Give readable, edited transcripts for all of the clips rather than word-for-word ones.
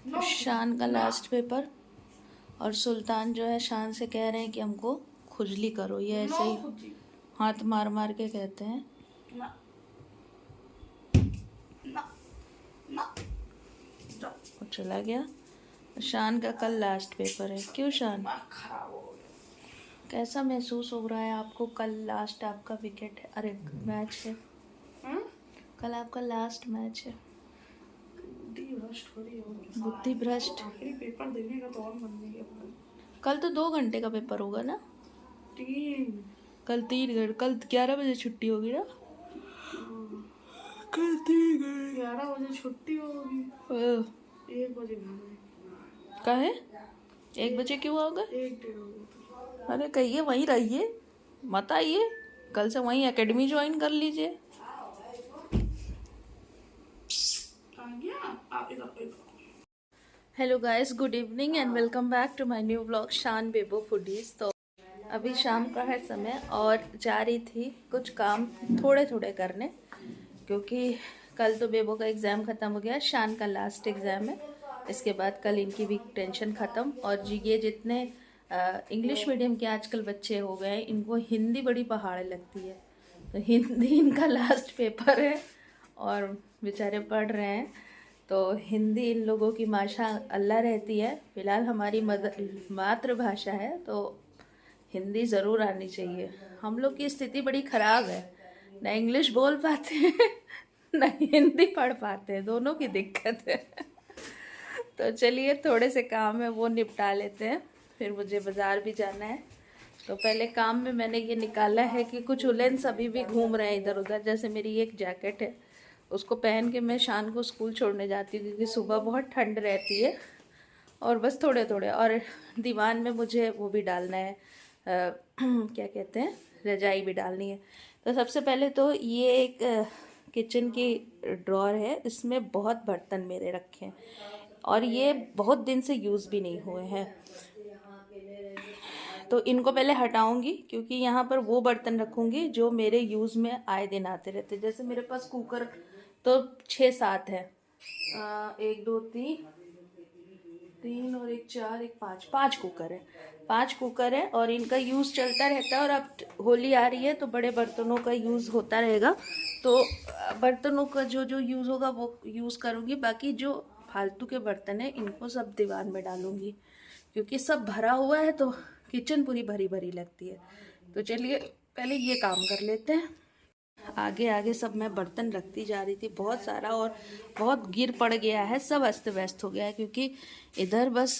शान का last paper और सुल्तान जो है शान से कह रहे हैं कि हमको खुजली करो। ये ऐसे ही हाथ मार मार के कहते हैं। वो चला गया। शान का कल लास्ट पेपर है। क्यों शान, कैसा महसूस हो रहा है आपको? कल लास्ट आपका विकेट है, अरे मैच है। कल आपका लास्ट मैच है। बुद्धि भ्रष्ट। पेपर देने का तो और मन नहीं है। कल तो 2 घंटे का पेपर होगा ना? 3। कल 3 घंटे। कल 11 बजे छुट्टी होगी ना? कल 3 घंटे 11 बजे छुट्टी होगी। 1 बजे काहे 1 बजे क्यों होगा? 1-1:30 बजे। अरे कहिए वहीं रहिए, मत आइए। कल से वहीं एकेडमी ज्वाइन कर लीजिए। Hello guys, good evening and welcome back to my new vlog Shaan Bebo foodies. तो अभी शाम का है समय और जा रही थी कुछ काम थोड़े थोड़े करने, क्योंकि कल तो बेबो का एग्ज़ाम ख़त्म हो गया। शान का लास्ट एग्ज़ाम है, इसके बाद कल इनकी भी टेंशन ख़त्म। और ये जितने इंग्लिश मीडियम के आजकल बच्चे हो गए हैं, इनको हिंदी बड़ी पहाड़ लगती है। तो हिंदी इनका लास्ट पेपर है और बेचारे पढ़ रहे हैं। तो हिंदी इन लोगों की माशा अल्लाह रहती है। फ़िलहाल हमारी मातृभाषा है, तो हिंदी ज़रूर आनी चाहिए। हम लोग की स्थिति बड़ी ख़राब है, ना इंग्लिश बोल पाते हैं ना हिंदी पढ़ पाते हैं, दोनों की दिक्कत है। तो चलिए थोड़े से काम है वो निपटा लेते हैं, फिर मुझे बाज़ार भी जाना है। तो पहले काम में मैंने ये निकाला है कि कुछ उलेंस अभी भी घूम रहे हैं इधर उधर। जैसे मेरी एक जैकेट है, उसको पहन के मैं शान को स्कूल छोड़ने जाती हूँ, क्योंकि सुबह बहुत ठंड रहती है। और बस थोड़े थोड़े, और दीवान में मुझे वो भी डालना है, क्या कहते हैं, रजाई भी डालनी है। तो सबसे पहले तो ये एक किचन की ड्रॉर है, इसमें बहुत बर्तन मेरे रखे हैं और ये बहुत दिन से यूज़ भी नहीं हुए हैं। तो इनको पहले हटाऊंगी, क्योंकि यहाँ पर वो बर्तन रखूंगी जो मेरे यूज़ में आए दिन आते रहते। जैसे मेरे पास कुकर तो 6-7 है, 1 2 3 और 1 4 1 5 5 कुकर है। 5 कुकर है और इनका यूज़ चलता रहता है। और अब होली आ रही है तो बड़े बर्तनों का यूज़ होता रहेगा। तो बर्तनों का जो जो यूज़ होगा वो यूज़ करूँगी। बाकी जो फालतू के बर्तन है इनको सब दीवान में डालूँगी, क्योंकि सब भरा हुआ है तो किचन पूरी भरी भरी लगती है। तो चलिए पहले ये काम कर लेते हैं। आगे आगे सब मैं बर्तन रखती जा रही थी बहुत सारा, और बहुत गिर पड़ गया है, सब अस्त व्यस्त हो गया है। क्योंकि इधर बस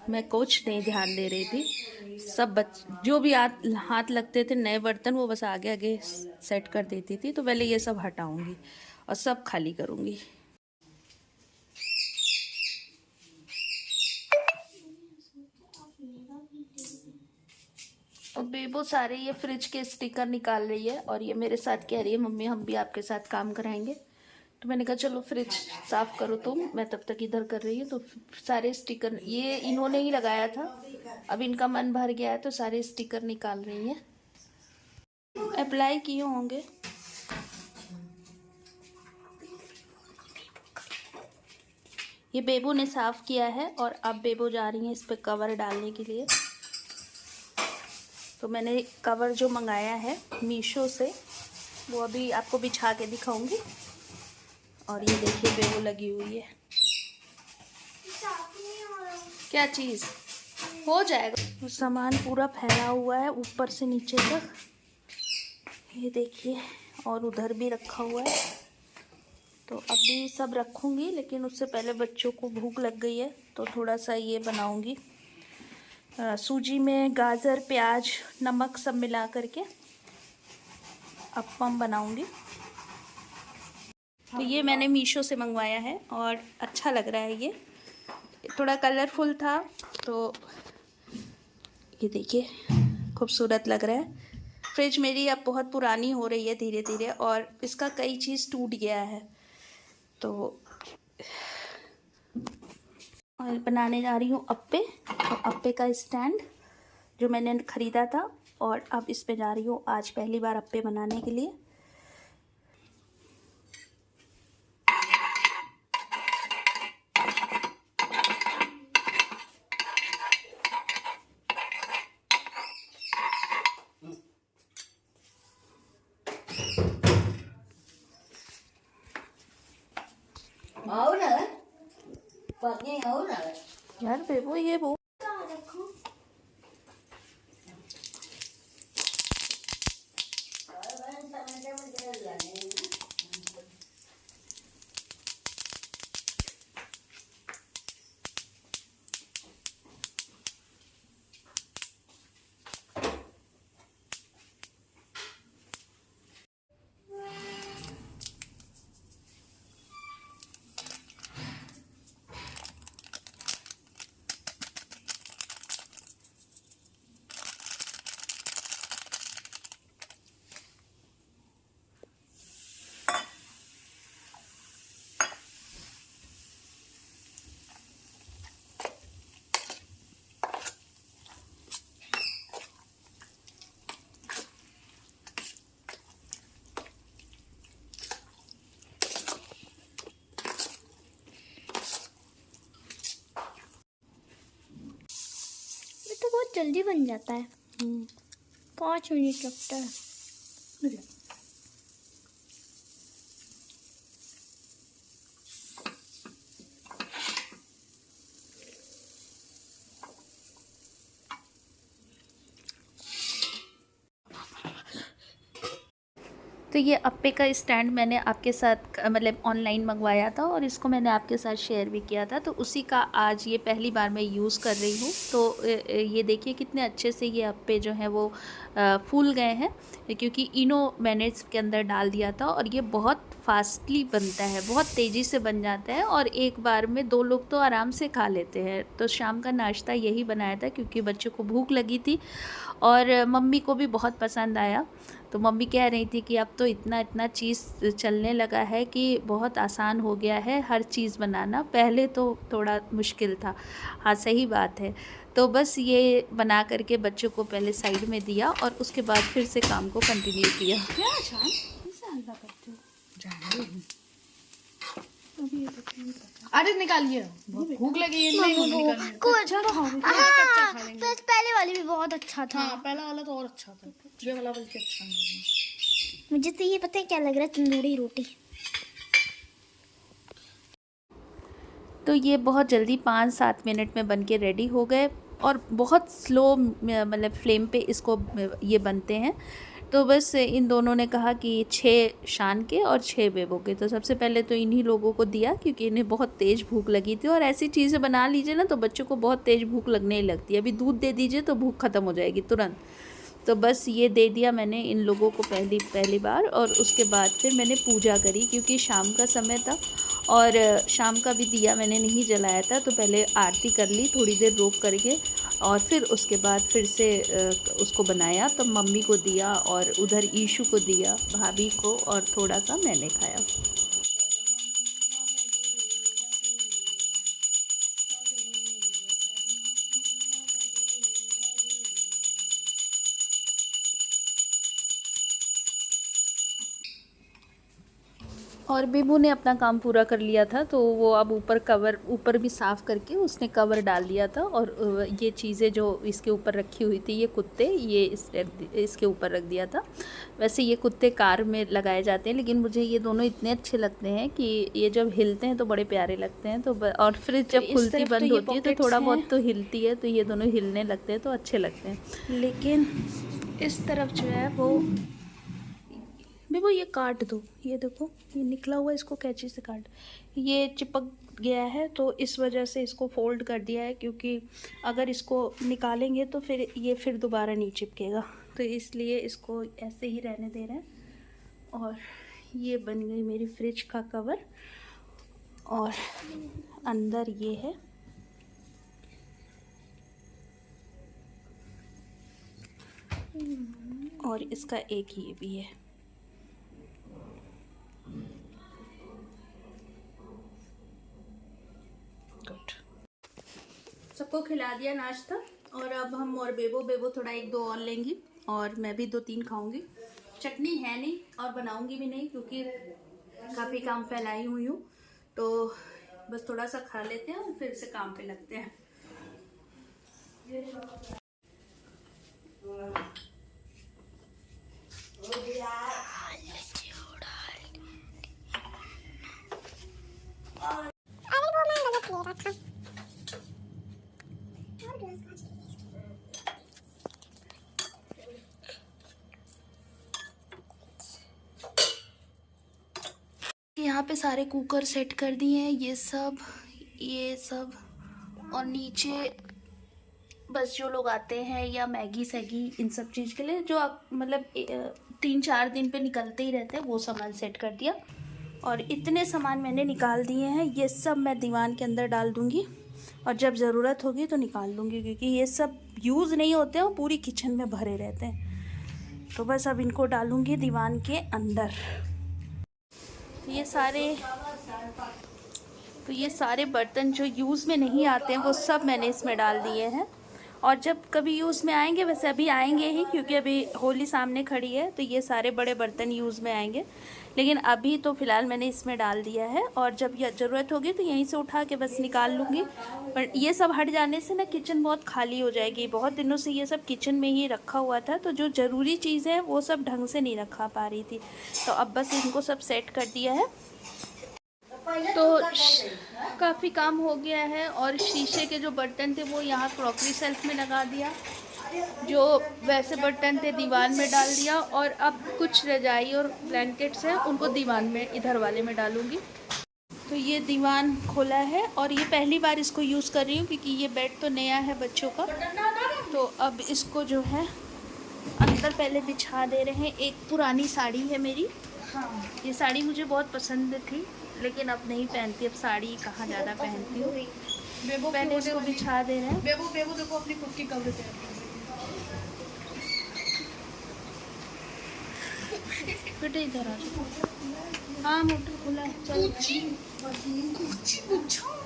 मैं कुछ नहीं ध्यान दे रही थी। सब जो भी हाथ लगते थे नए बर्तन, वो बस आगे आगे सेट कर देती थी। तो पहले ये सब हटाऊंगी और सब खाली करूंगी। और बेबो सारे ये फ्रिज के स्टिकर निकाल रही है और ये मेरे साथ कह रही है मम्मी हम भी आपके साथ काम कराएंगे। तो मैंने कहा चलो फ्रिज साफ़ करो तुम, मैं तब तक इधर कर रही हूँ। तो सारे स्टिकर ये इन्होंने ही लगाया था, अब इनका मन भर गया है तो सारे स्टिकर निकाल रही हैं। अप्लाई किए होंगे। ये बेबू ने साफ़ किया है और अब बेबू जा रही है इस पर कवर डालने के लिए। तो मैंने कवर जो मंगाया है मीशो से, वो अभी आपको बिछा के दिखाऊंगी। और ये देखिए बेबू लगी हुई है। क्या चीज़ हो जाएगा? तो सामान पूरा फैला हुआ है ऊपर से नीचे तक, ये देखिए। और उधर भी रखा हुआ है। तो अभी सब रखूँगी, लेकिन उससे पहले बच्चों को भूख लग गई है तो थोड़ा सा ये बनाऊँगी। सूजी में गाजर प्याज नमक सब मिला करके अप्पम बनाऊँगी। तो ये मैंने मीशो से मंगवाया है और अच्छा लग रहा है। ये थोड़ा कलरफुल था तो ये देखिए खूबसूरत लग रहा है। फ्रिज मेरी अब बहुत पुरानी हो रही है धीरे धीरे, और इसका कई चीज़ टूट गया है। तो और बनाने जा रही हूँ अप्पे। तो अप्पे का स्टैंड जो मैंने ख़रीदा था, और अब इस पे जा रही हूँ आज पहली बार अप्पे बनाने के लिए। यार बेबो ये वो तो बहुत जल्दी बन जाता है। 5 मिनट लगता है। तो ये अप्पे का स्टैंड मैंने आपके साथ मतलब ऑनलाइन मंगवाया था और इसको मैंने आपके साथ शेयर भी किया था, तो उसी का आज ये पहली बार मैं यूज़ कर रही हूँ। तो ये देखिए कितने अच्छे से ये अप्पे जो हैं वो फूल गए हैं, क्योंकि इनो मैंने इसके अंदर डाल दिया था और ये बहुत फास्टली बनता है, बहुत तेज़ी से बन जाता है और एक बार में 2 लोग तो आराम से खा लेते हैं। तो शाम का नाश्ता यही बनाया था क्योंकि बच्चों को भूख लगी थी और मम्मी को भी बहुत पसंद आया। तो मम्मी कह रही थी कि अब तो इतना चीज़ चलने लगा है कि बहुत आसान हो गया है हर चीज़ बनाना, पहले तो थोड़ा मुश्किल था। हाँ सही बात है। तो बस ये बना करके बच्चों को पहले साइड में दिया और उसके बाद फिर से काम को कंटिन्यू किया। क्या शान कैसे हल्ला करते हो? अरे निकालिए, भूख लगी है। नहीं निकालिए, कच्चा तो खाओगे। कच्चा खा लेंगे। पहले वाली भी बहुत अच्छा था। हाँ पहला वाला तो और अच्छा था, ये वाला बल्कि अच्छा नहीं। मुझे तो ये पता है क्या लग रहा है, तंदूरी रोटी। तो ये बहुत जल्दी 5-7 मिनट में बन के रेडी हो गए और बहुत स्लो मतलब फ्लेम पे इसको ये बनते हैं। तो बस इन दोनों ने कहा कि 6 शान के और 6 बेबो के। तो सबसे पहले तो इन्हीं लोगों को दिया क्योंकि इन्हें बहुत तेज़ भूख लगी थी और ऐसी चीज़ें बना लीजिए ना तो बच्चों को बहुत तेज़ भूख लगने ही लगती है। अभी दूध दे दीजिए तो भूख ख़त्म हो जाएगी तुरंत। तो बस ये दे दिया मैंने इन लोगों को पहली बार और उसके बाद फिर मैंने पूजा करी क्योंकि शाम का समय था और शाम का भी दिया मैंने नहीं जलाया था। तो पहले आरती कर ली थोड़ी देर रोक करके और फिर उसके बाद फिर से उसको बनाया। तो मम्मी को दिया और उधर ईशु को दिया, भाभी को, और थोड़ा सा मैंने खाया। और बेबू ने अपना काम पूरा कर लिया था तो वो अब ऊपर भी साफ़ करके उसने कवर डाल दिया था। और ये चीज़ें जो इसके ऊपर रखी हुई थी, ये कुत्ते, ये इसके ऊपर रख दिया था। वैसे ये कुत्ते कार में लगाए जाते हैं लेकिन मुझे ये दोनों इतने अच्छे लगते हैं कि ये जब हिलते हैं तो बड़े प्यारे लगते हैं। तो और फिर जब खुलती बंद होती है तो थोड़ा बहुत तो हिलती है, तो ये दोनों हिलने लगते हैं तो अच्छे लगते हैं। लेकिन इस तरफ जो है वो बेबो ये काट दो, ये देखो ये निकला हुआ, इसको कैंची से काट। ये चिपक गया है तो इस वजह से इसको फोल्ड कर दिया है, क्योंकि अगर इसको निकालेंगे तो फिर ये फिर दोबारा नहीं चिपकेगा, तो इसलिए इसको ऐसे ही रहने दे रहे हैं। और ये बन गई मेरी फ्रिज का कवर और अंदर ये है। और इसका एक ये भी है। गुड, सबको खिला दिया नाश्ता और अब हम और बेबो थोड़ा 1-2 और लेंगी और मैं भी 2-3 खाऊंगी। चटनी है नहीं और बनाऊंगी भी नहीं क्योंकि काफ़ी काम फैलाई हुई हूँ, तो बस थोड़ा सा खा लेते हैं और फिर से काम पे लगते हैं। यहाँ पे सारे कुकर सेट कर दिए हैं, ये सब और नीचे बस जो लोग आते हैं या मैगी सैगी इन सब चीज़ के लिए जो आप मतलब 3-4 दिन पे निकलते ही रहते हैं वो सामान सेट कर दिया। और इतने सामान मैंने निकाल दिए हैं, ये सब मैं दीवान के अंदर डाल दूँगी और जब ज़रूरत होगी तो निकाल लूँगी, क्योंकि ये सब यूज़ नहीं होते हैं और पूरी किचन में भरे रहते हैं। तो बस अब इनको डालूँगी दीवान के अंदर। तो ये सारे बर्तन जो यूज़ में नहीं आते हैं वो सब मैंने इसमें डाल दिए हैं। और जब कभी यूज़ में आएंगे, वैसे अभी आएंगे ही क्योंकि अभी होली सामने खड़ी है, तो ये सारे बड़े बर्तन यूज़ में आएंगे, लेकिन अभी तो फ़िलहाल मैंने इसमें डाल दिया है। और जब यह ज़रूरत होगी तो यहीं से उठा के बस निकाल लूँगी। पर ये सब हट जाने से ना किचन बहुत खाली हो जाएगी। बहुत दिनों से ये सब किचन में ही रखा हुआ था, तो जो ज़रूरी चीज़ें हैं वो सब ढंग से नहीं रखा पा रही थी, तो अब बस इनको सब सेट कर दिया है। तो काफ़ी काम हो गया है। और शीशे के जो बर्तन थे वो यहाँ क्रॉकरी सेल्फ में लगा दिया, जो वैसे बर्तन थे दीवान में डाल दिया। और अब कुछ रजाई और ब्लैंकेट्स हैं उनको दीवान में इधर वाले में डालूँगी। तो ये दीवान खोला है और ये पहली बार इसको यूज़ कर रही हूँ, क्योंकि ये बेड तो नया है बच्चों का। तो अब इसको जो है अंदर पहले बिछा दे रहे हैं। एक पुरानी साड़ी है मेरी, ये साड़ी मुझे बहुत पसंद थी, लेकिन अब नहीं पहनती। अब साड़ी कहाँ ज़्यादा पहनती हूँ। पहले इसको बिछा दे रहे हैं। बेबू देखो अपनी खुद की कवर से बेटे इधर आ जाओ। हाँ मोटर खुला है, चल।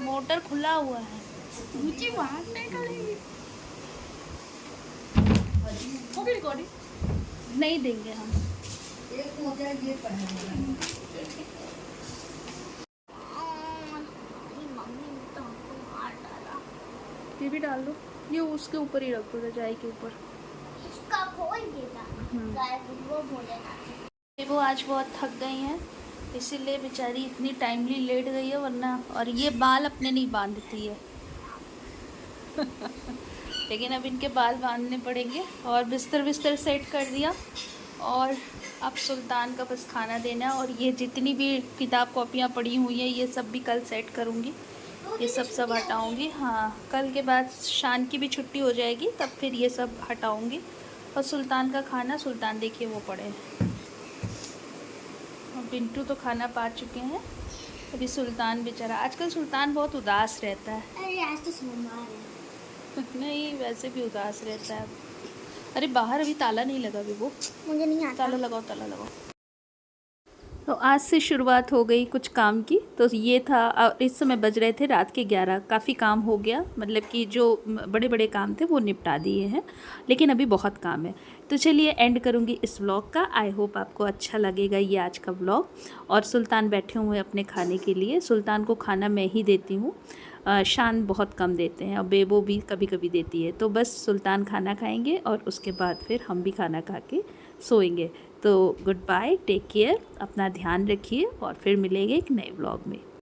मोटर खुला हुआ है। नहीं देंगे हम। ये भी डाल दो, ये उसके ऊपर ही रख दो, रजाई के ऊपर। इसका खोल देना, वो भोलेनाथ। वो आज बहुत थक गई हैं, इसीलिए बेचारी इतनी टाइमली लेट गई है, वरना। और ये बाल अपने नहीं बांधती है लेकिन अब इनके बाल बांधने पड़ेंगे। और बिस्तर सेट कर दिया। और अब सुल्तान का बस खाना देना। और ये जितनी भी किताब कॉपियाँ पड़ी हुई हैं ये सब भी कल सेट करूँगी, ये सब हटाऊँगी। हाँ, कल के बाद शान की भी छुट्टी हो जाएगी, तब फिर ये सब हटाऊँगी। और सुल्तान का खाना, सुल्तान देखिए वो पड़े हैं। और बिंटू तो खाना पा चुके हैं, अभी सुल्तान बेचारा। आजकल सुल्तान बहुत उदास रहता है। अरे आज तो सोमवार है। नहीं, वैसे भी उदास रहता है। अरे बाहर अभी ताला नहीं लगा वो, मुझे नहीं आता। ताला लगाओ। तो आज से शुरुआत हो गई कुछ काम की। तो ये था, इस समय बज रहे थे रात के 11। काफ़ी काम हो गया, मतलब कि जो बड़े बड़े काम थे वो निपटा दिए हैं, लेकिन अभी बहुत काम है। तो चलिए एंड करूँगी इस व्लॉग का। आई होप आपको अच्छा लगेगा ये आज का व्लॉग। और सुल्तान बैठे हुए हैं अपने खाने के लिए। सुल्तान को खाना मैं ही देती हूँ, शान बहुत कम देते हैं, और बेबो भी कभी कभी देती है। तो बस सुल्तान खाना खाएंगे और उसके बाद फिर हम भी खाना खा के सोएंगे। तो गुड बाय, टेक केयर, अपना ध्यान रखिए और फिर मिलेंगे एक नए व्लॉग में।